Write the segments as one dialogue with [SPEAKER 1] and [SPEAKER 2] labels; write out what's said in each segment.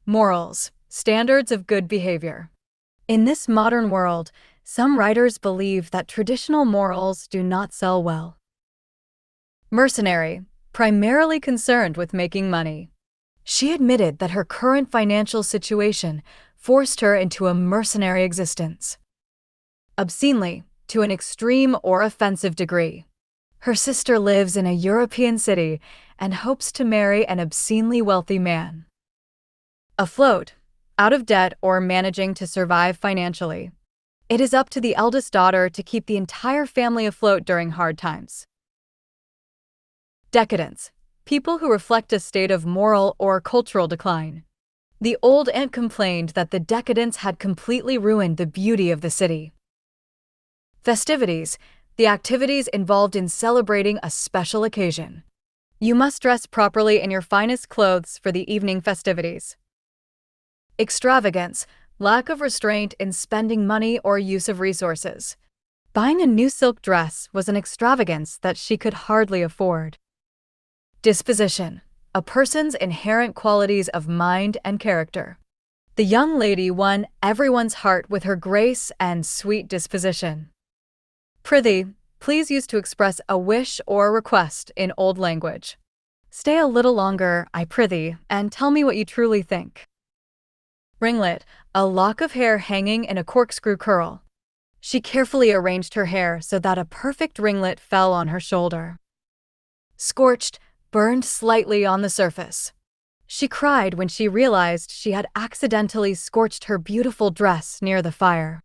[SPEAKER 1] Morals, standards of good behavior. In this modern world, some writers believe that traditional morals do not sell well. Mercenary, primarily concerned with making money. She admitted that her current financial situation forced her into a mercenary existence. Obscenely, to an extreme or offensive degree. Her sister lives in a European city and hopes to marry an obscenely wealthy man. Afloat, out of debt or managing to survive financially. It is up to the eldest daughter to keep the entire family afloat during hard times. Decadence, people who reflect a state of moral or cultural decline. The old aunt complained that the decadence had completely ruined the beauty of the city. Festivities, the activities involved in celebrating a special occasion. You must dress properly in your finest clothes for the evening festivities. Extravagance, lack of restraint in spending money or use of resources. Buying a new silk dress was an extravagance that she could hardly afford. Disposition, a person's inherent qualities of mind and character. The young lady won everyone's heart with her grace and sweet disposition. Prithee, please use to express a wish or request in old language. Stay a little longer, I prithee, and tell me what you truly think. Ringlet, a lock of hair hanging in a corkscrew curl. She carefully arranged her hair so that a perfect ringlet fell on her shoulder. Scorched, burned slightly on the surface. She cried when she realized she had accidentally scorched her beautiful dress near the fire.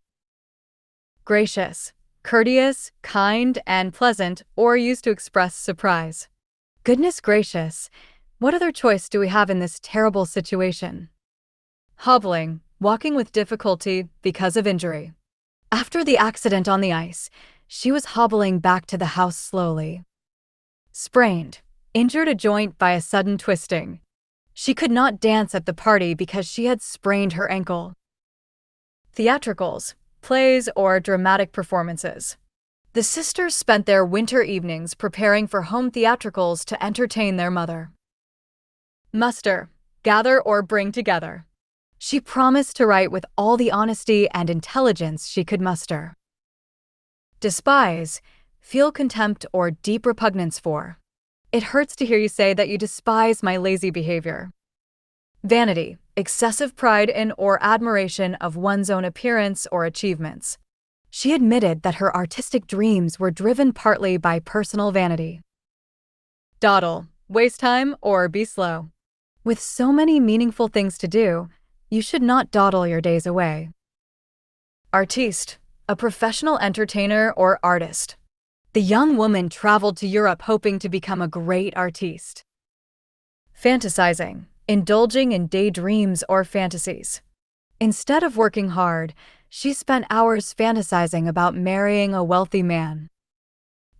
[SPEAKER 1] Gracious, courteous, kind, and pleasant, or used to express surprise. Goodness gracious, what other choice do we have in this terrible situation? Hobbling, walking with difficulty because of injury. After the accident on the ice, she was hobbling back to the house slowly. Sprained, injured a joint by a sudden twisting. She could not dance at the party because she had sprained her ankle. Theatricals, plays or dramatic performances. The sisters spent their winter evenings preparing for home theatricals to entertain their mother. Muster, gather or bring together. She promised to write with all the honesty and intelligence she could muster. Despise, feel contempt or deep repugnance for. It hurts to hear you say that you despise my lazy behavior. Vanity, excessive pride in or admiration of one's own appearance or achievements. She admitted that her artistic dreams were driven partly by personal vanity. Dawdle, waste time or be slow. With so many meaningful things to do, you should not dawdle your days away. Artiste, a professional entertainer or artist. The young woman traveled to Europe hoping to become a great artiste. Fantasizing, indulging in daydreams or fantasies. Instead of working hard, she spent hours fantasizing about marrying a wealthy man.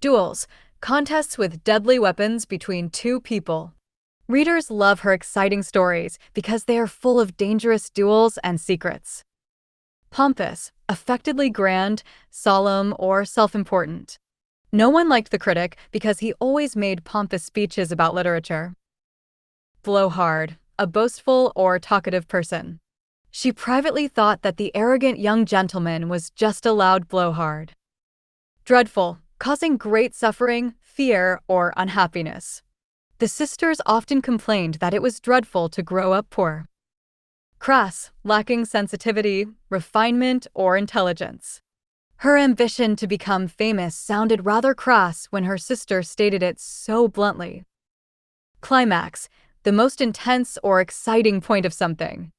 [SPEAKER 1] Duels, contests with deadly weapons between two people. Readers love her exciting stories because they are full of dangerous duels and secrets. Pompous, affectedly grand, solemn, or self-important. No one liked the critic because he always made pompous speeches about literature. Blowhard, a boastful or talkative person. She privately thought that the arrogant young gentleman was just a loud blowhard. Dreadful, causing great suffering, fear, or unhappiness. The sisters often complained that it was dreadful to grow up poor. Crass, lacking sensitivity, refinement, or intelligence. Her ambition to become famous sounded rather crass when her sister stated it so bluntly. Climax, the most intense or exciting point of something.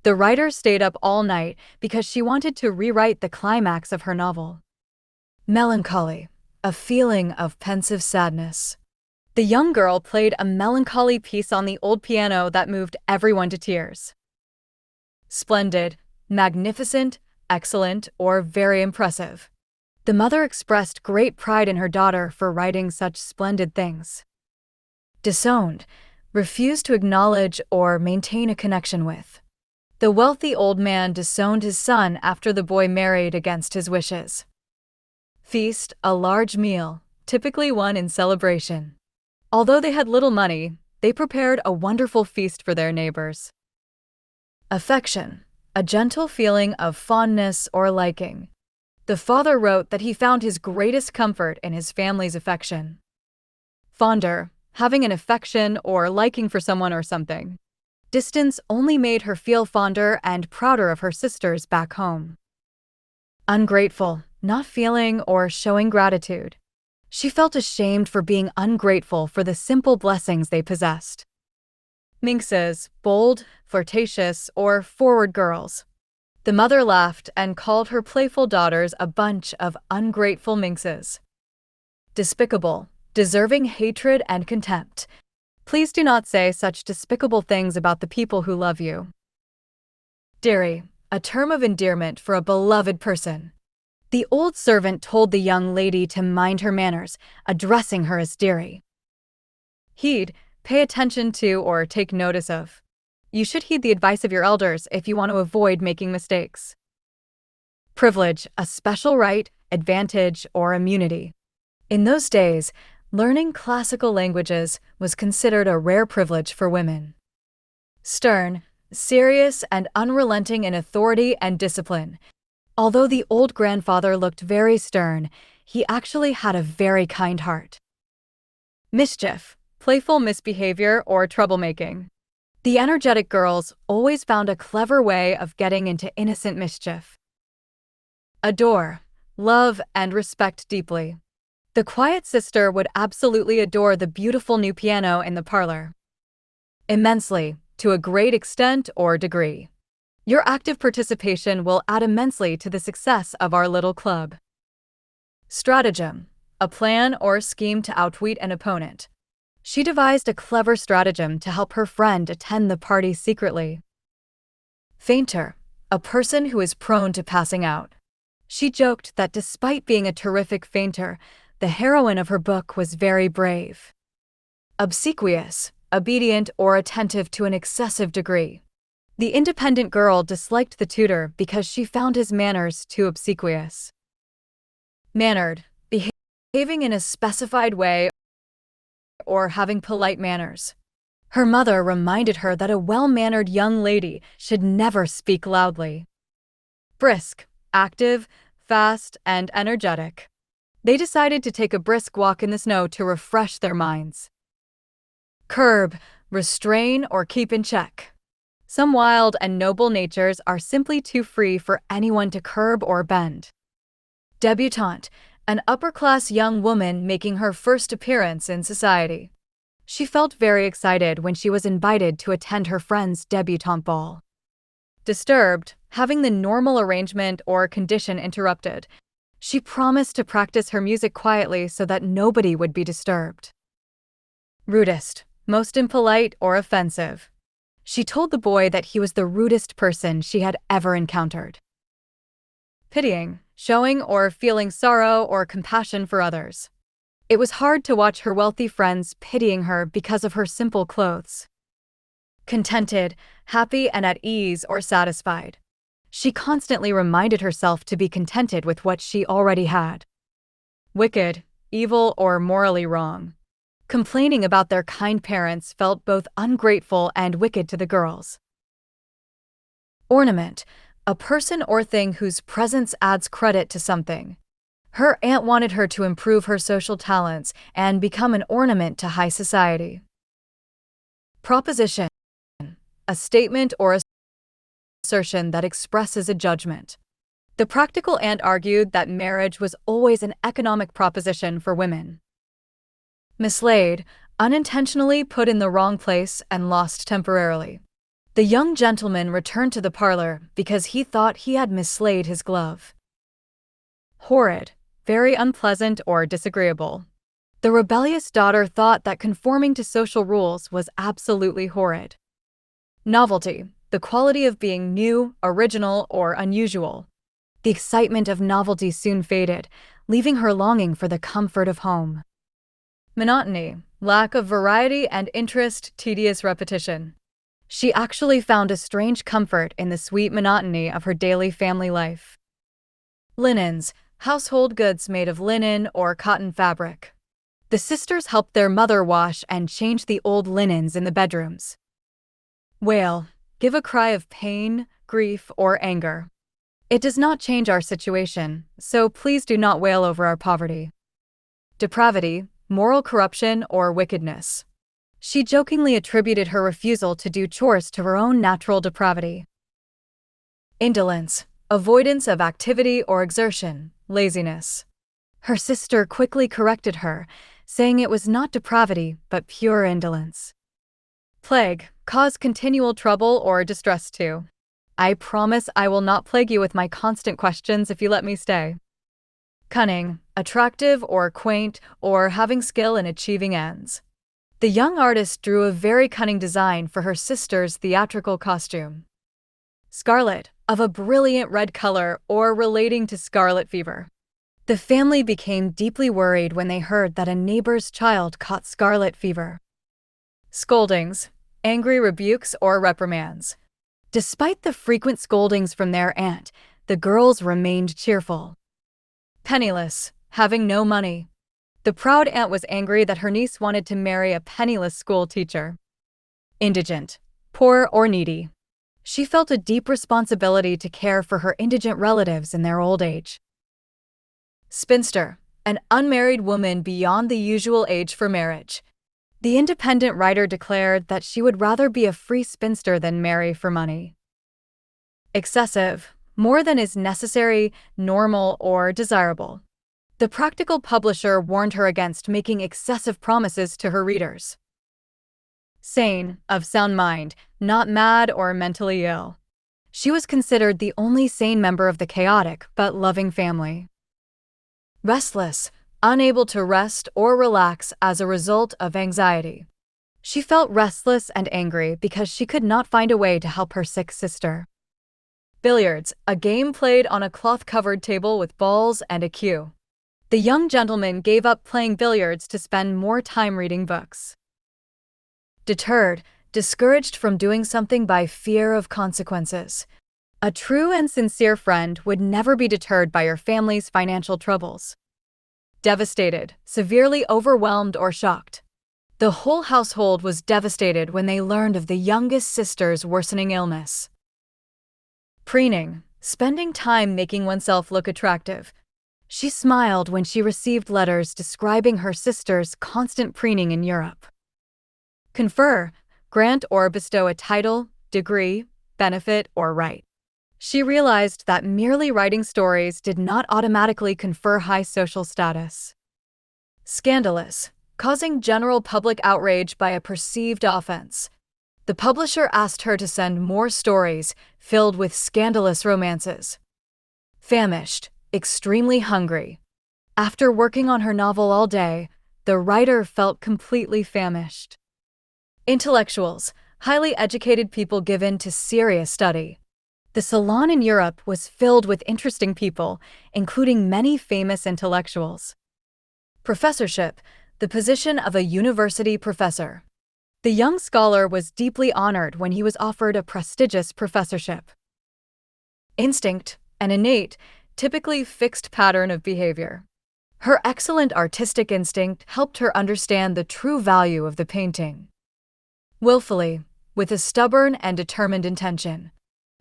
[SPEAKER 1] The writer stayed up all night because she wanted to rewrite the climax of her novel. Melancholy, a feeling of pensive sadness. The young girl played a melancholy piece on the old piano that moved everyone to tears. Splendid, magnificent, excellent, or very impressive. The mother expressed great pride in her daughter for writing such splendid things. Disowned, refused to acknowledge or maintain a connection with. The wealthy old man disowned his son after the boy married against his wishes. Feast, a large meal, typically one in celebration. Although they had little money, they prepared a wonderful feast for their neighbors. Affection, a gentle feeling of fondness or liking. The father wrote that he found his greatest comfort in his family's affection. Fonder, having an affection or liking for someone or something. Distance only made her feel fonder and prouder of her sisters back home. Ungrateful, not feeling or showing gratitude. She felt ashamed for being ungrateful for the simple blessings they possessed. Minxes, bold, flirtatious, or forward girls. The mother laughed and called her playful daughters a bunch of ungrateful minxes. Despicable, deserving hatred and contempt. Please do not say such despicable things about the people who love you. Dearie, a term of endearment for a beloved person. The old servant told the young lady to mind her manners, addressing her as dearie. Heed, pay attention to or take notice of. You should heed the advice of your elders if you want to avoid making mistakes. Privilege, a special right, advantage, or immunity. In those days, learning classical languages was considered a rare privilege for women. Stern, serious, and unrelenting in authority and discipline. Although the old grandfather looked very stern, he actually had a very kind heart. Mischief, playful misbehavior or troublemaking. The energetic girls always found a clever way of getting into innocent mischief. Adore, love, and respect deeply. The quiet sister would absolutely adore the beautiful new piano in the parlor. Immensely, to a great extent or degree. Your active participation will add immensely to the success of our little club. Stratagem, a plan or scheme to outwit an opponent. She devised a clever stratagem to help her friend attend the party secretly. Fainter, a person who is prone to passing out. She joked that despite being a terrific fainter, the heroine of her book was very brave. Obsequious, obedient or attentive to an excessive degree. The independent girl disliked the tutor because she found his manners too obsequious. Mannered, behaving in a specified way or having polite manners. Her mother reminded her that a well-mannered young lady should never speak loudly. Brisk, active, fast, and energetic. They decided to take a brisk walk in the snow to refresh their minds. Curb, restrain, or keep in check. Some wild and noble natures are simply too free for anyone to curb or bend. Debutante, an upper-class young woman making her first appearance in society. She felt very excited when she was invited to attend her friend's debutante ball. Disturbed, having the normal arrangement or condition interrupted, she promised to practice her music quietly so that nobody would be disturbed. Rudest, most impolite or offensive. She told the boy that he was the rudest person she had ever encountered. Pitying, showing or feeling sorrow or compassion for others. It was hard to watch her wealthy friends pitying her because of her simple clothes. Contented, happy and at ease or satisfied. She constantly reminded herself to be contented with what she already had. Wicked, evil or morally wrong. Complaining about their kind parents felt both ungrateful and wicked to the girls. Ornament, a person or thing whose presence adds credit to something. Her aunt wanted her to improve her social talents and become an ornament to high society. Proposition, a statement or assertion that expresses a judgment. The practical aunt argued that marriage was always an economic proposition for women. Mislaid, unintentionally put in the wrong place and lost temporarily. The young gentleman returned to the parlor because he thought he had mislaid his glove. Horrid, very unpleasant or disagreeable. The rebellious daughter thought that conforming to social rules was absolutely horrid. Novelty, the quality of being new, original, or unusual. The excitement of novelty soon faded, leaving her longing for the comfort of home. Monotony, lack of variety and interest, tedious repetition. She actually found a strange comfort in the sweet monotony of her daily family life. Linens, household goods made of linen or cotton fabric. The sisters helped their mother wash and change the old linens in the bedrooms. Wail, give a cry of pain, grief, or anger. It does not change our situation, so please do not wail over our poverty. Depravity, moral corruption, or wickedness. She jokingly attributed her refusal to do chores to her own natural depravity. Indolence, avoidance of activity or exertion, laziness. Her sister quickly corrected her, saying it was not depravity but pure indolence. Plague, cause continual trouble or distress too. I promise I will not plague you with my constant questions if you let me stay. Cunning, attractive or quaint, or having skill in achieving ends. The young artist drew a very cunning design for her sister's theatrical costume. Scarlet, of a brilliant red color or relating to scarlet fever. The family became deeply worried when they heard that a neighbor's child caught scarlet fever. Scoldings, angry rebukes or reprimands. Despite the frequent scoldings from their aunt, the girls remained cheerful. Penniless, having no money. The proud aunt was angry that her niece wanted to marry a penniless school teacher. Indigent, poor or needy. She felt a deep responsibility to care for her indigent relatives in their old age. Spinster, an unmarried woman beyond the usual age for marriage. The independent writer declared that she would rather be a free spinster than marry for money. Excessive, more than is necessary, normal, or desirable. The practical publisher warned her against making excessive promises to her readers. Sane, of sound mind, not mad or mentally ill. She was considered the only sane member of the chaotic but loving family. Restless, unable to rest or relax as a result of anxiety. She felt restless and angry because she could not find a way to help her sick sister. Billiards, a game played on a cloth-covered table with balls and a cue. The young gentleman gave up playing billiards to spend more time reading books. Deterred, discouraged from doing something by fear of consequences. A true and sincere friend would never be deterred by your family's financial troubles. Devastated, severely overwhelmed or shocked. The whole household was devastated when they learned of the youngest sister's worsening illness. Preening, spending time making oneself look attractive. She smiled when she received letters describing her sister's constant preening in Europe. Confer, grant or bestow a title, degree, benefit, or right. She realized that merely writing stories did not automatically confer high social status. Scandalous, causing general public outrage by a perceived offense. The publisher asked her to send more stories filled with scandalous romances. Famished, extremely hungry. After working on her novel all day, the writer felt completely famished. Intellectuals, highly educated people given to serious study. The salon in Europe was filled with interesting people, including many famous intellectuals. Professorship, the position of a university professor. The young scholar was deeply honored when he was offered a prestigious professorship. Instinct, an innate, typically fixed pattern of behavior. Her excellent artistic instinct helped her understand the true value of the painting. Willfully, with a stubborn and determined intention.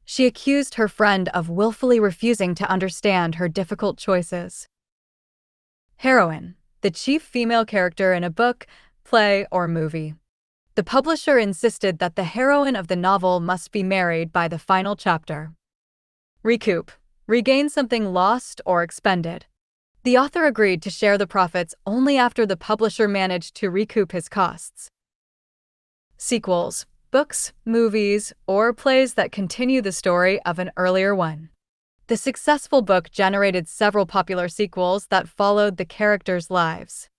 [SPEAKER 1] She accused her friend of willfully refusing to understand her difficult choices. Heroine, the chief female character in a book, play, or movie. The publisher insisted that the heroine of the novel must be married by the final chapter. Recoup, regain something lost or expended. The author agreed to share the profits only after the publisher managed to recoup his costs. Sequels, books, movies, or plays that continue the story of an earlier one. The successful book generated several popular sequels that followed the characters' lives.